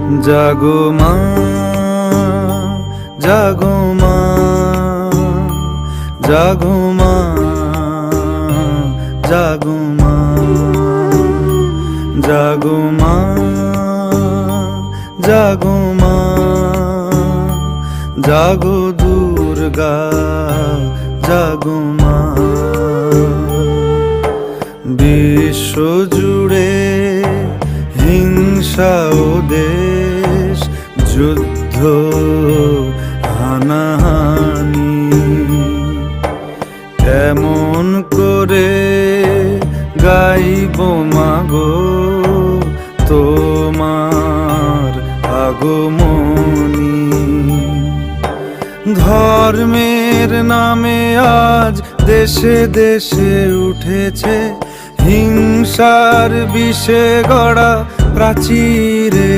জাগো মা, জাগো মা, জাগো মা, জাগো মা, জাগো মা, জাগো মা, জাগো দুর্গা, জাগো মা। বিশ্ব জুড়ে হিংসা ও দেশ, যুদ্ধ হানাহানি, কেমন করে গাইব মাগো তোমার আগমনী। ধর্মের নামে আজ দেশে দেশে উঠেছে হিংসার বিষে গড়া প্রাচীরে